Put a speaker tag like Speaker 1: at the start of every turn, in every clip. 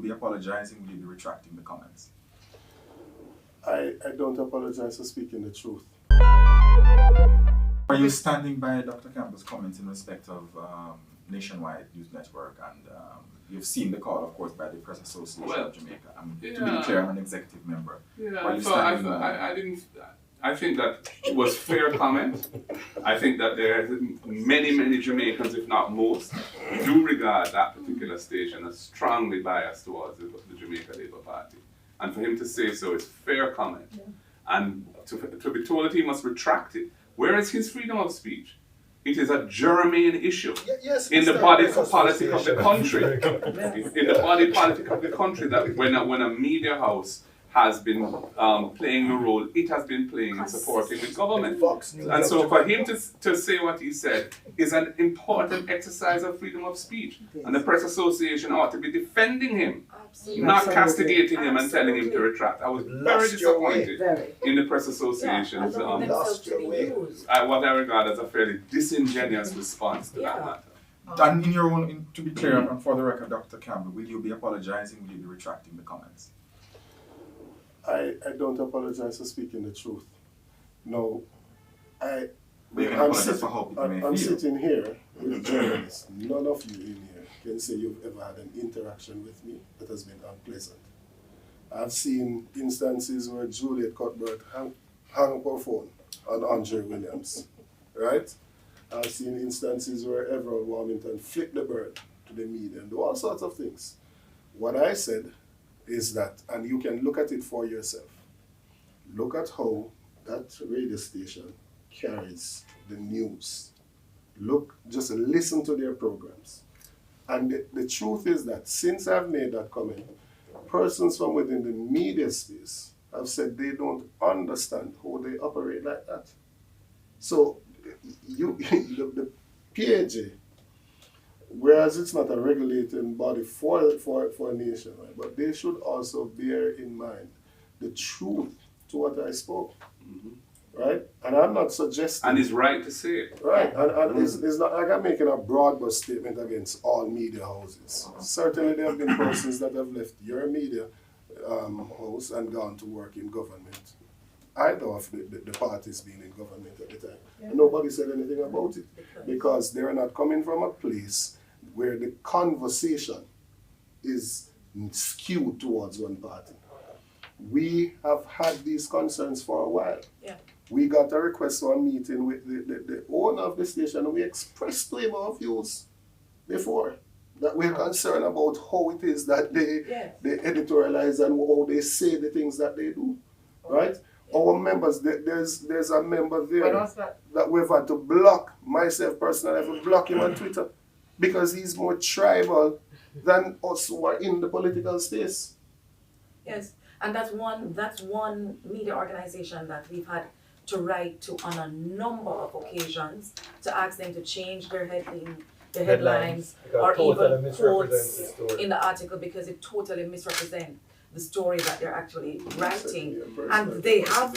Speaker 1: be apologizing? Will you be retracting the comments?
Speaker 2: I don't apologize for speaking the truth.
Speaker 1: Are you standing by Dr. Campbell's comments in respect of Nationwide News Network, and you've seen the call, of course, by the Press Association of Jamaica? To be clear, I'm an executive member.
Speaker 3: I think that it was fair comment. I think that there are many Jamaicans, if not most, do regard that particular station as strongly biased towards the Jamaica Labour Party. And for him to say so is fair comment. Yeah. And to be told that he must retract it. Where is his freedom of speech? It is a germane issue in the body politic of the country. In the body politic of the country, that when a media house has been playing the role it has been playing in supporting the government. And so for him to say what he said is an important exercise of freedom of speech. And the Press Association ought to be defending him, not castigating him and telling him to retract. I was very disappointed in the Press Association's what I regard as a fairly disingenuous response to that matter.
Speaker 1: And in your own, to be clear, and for the record, Dr. Campbell, will you be apologizing? Will you be retracting the comments?
Speaker 2: I don't apologize for speaking the truth. No, I'm sitting here with journalists. None of you in here can say you've ever had an interaction with me that has been unpleasant. I've seen instances where Juliet Cuthbert hung up her phone on Andre Williams, right? I've seen instances where Everett Warmington flipped the bird to the media and do all sorts of things. What I said is that, and you can look at it for yourself, look at how that radio station carries the news. Just listen to their programs. And the truth is that since I've made that comment, persons from within the media space have said they don't understand how they operate like that. So the PAJ, whereas it's not a regulating body for a nation, right, but they should also bear in mind the truth to what I spoke, right? And I'm not suggesting...
Speaker 3: And he's right to say it.
Speaker 2: Right, and it's not like I'm making a broad-brush statement against all media houses. Certainly there have been persons that have left your media house and gone to work in government. Either of the parties being in government at the time. Yeah. And nobody said anything about it because they're not coming from a place where the conversation is skewed towards one party. We have had these concerns for a while. Yeah. We got a request for a meeting with the owner of the station, and we expressed to him our views before, that we're concerned about how it is that they editorialize and how they say the things that they do, right? Our members, there's a member there that we've had to block. Myself personally, I have to block him on Twitter because he's more tribal than us who are in the political space.
Speaker 4: Yes, and that's one media organization that we've had to write to on a number of occasions to ask them to change their headlines or even quotes in the article because it totally misrepresents the story that they're actually writing. And they have,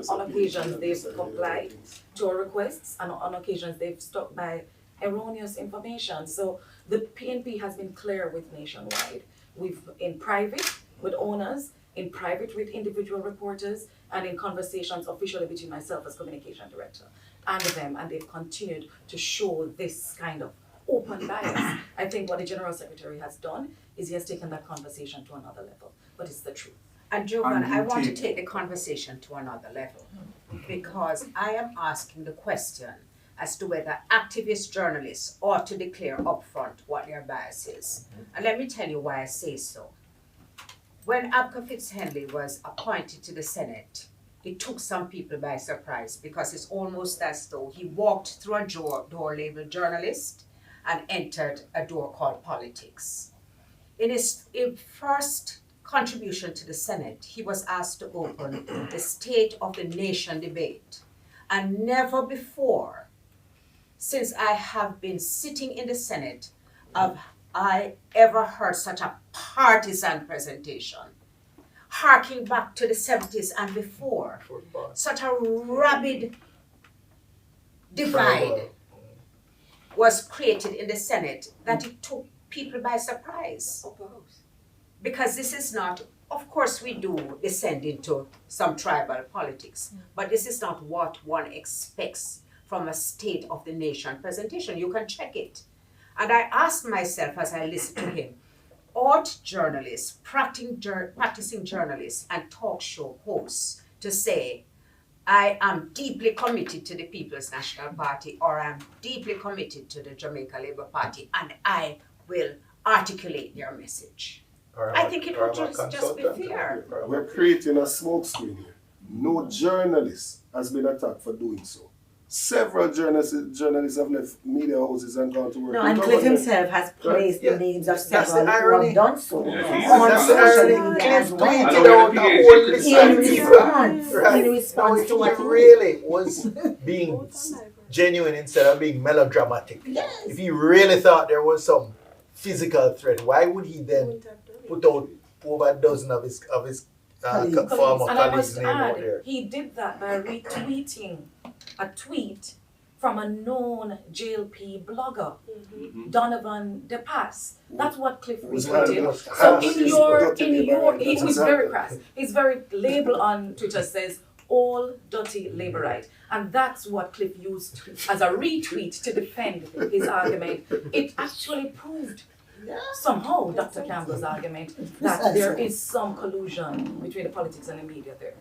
Speaker 4: on occasions, they've complied to our requests, and on occasions, they've stuck by erroneous information. So the PNP has been clear with Nationwide. We've, in private with owners, in private with individual reporters, and in conversations officially between myself as communication director and them, and they've continued to show this kind of open bias. I think what the General Secretary has done is he has taken that conversation to another level, but it's the truth.
Speaker 5: And Jovan, I want to take the conversation to another level because I am asking the question as to whether activist journalists ought to declare upfront what their bias is. And let me tell you why I say so. When Abka Fitzhenley was appointed to the Senate, it took some people by surprise because it's almost as though he walked through a door labeled journalist and entered a door called politics. In his first contribution to the Senate, he was asked to open the State of the Nation debate. And never before, since I have been sitting in the Senate, have I ever heard such a partisan presentation, harking back to the 70s and before. Such a rabid divide was created in the Senate that it took people by surprise. because this is not, of course we do descend into some tribal politics, but this is not what one expects from a State of the Nation presentation. You can check it. And I asked myself as I listened to him, ought journalists, practicing journalists and talk show hosts to say, I am deeply committed to the People's National Party, or I'm deeply committed to the Jamaica Labour Party, and I will articulate their message. I think it would just be fair.
Speaker 2: We're creating a smoke screen here. No journalist has been attacked for doing so. Several journalists have left media houses and gone to work.
Speaker 6: No, and Cliff himself has placed the names of several who have done so.
Speaker 3: Yeah,
Speaker 6: On social media as well.
Speaker 7: tweeted out a whole list
Speaker 6: In
Speaker 7: of people.
Speaker 6: response.
Speaker 7: Right.
Speaker 6: In response
Speaker 7: If
Speaker 6: to
Speaker 7: he
Speaker 6: what
Speaker 7: really was being genuine instead of being melodramatic,
Speaker 6: Yes.
Speaker 7: if he really thought there was some physical threat, why would he then put out over a dozen of his
Speaker 6: Colleagues.
Speaker 7: former
Speaker 4: And I
Speaker 7: colleagues'
Speaker 4: must
Speaker 7: name out
Speaker 4: add,
Speaker 7: there?
Speaker 4: he did that by retweeting a tweet from a known JLP blogger, Donovan DePass. That's what Cliff retweeted. So he's very crass. He's very label on Twitter says all dirty Labourite, and that's what Cliff used as a retweet to defend his argument. It actually proved somehow Dr. Campbell's argument that there is some collusion between the politics and the media there.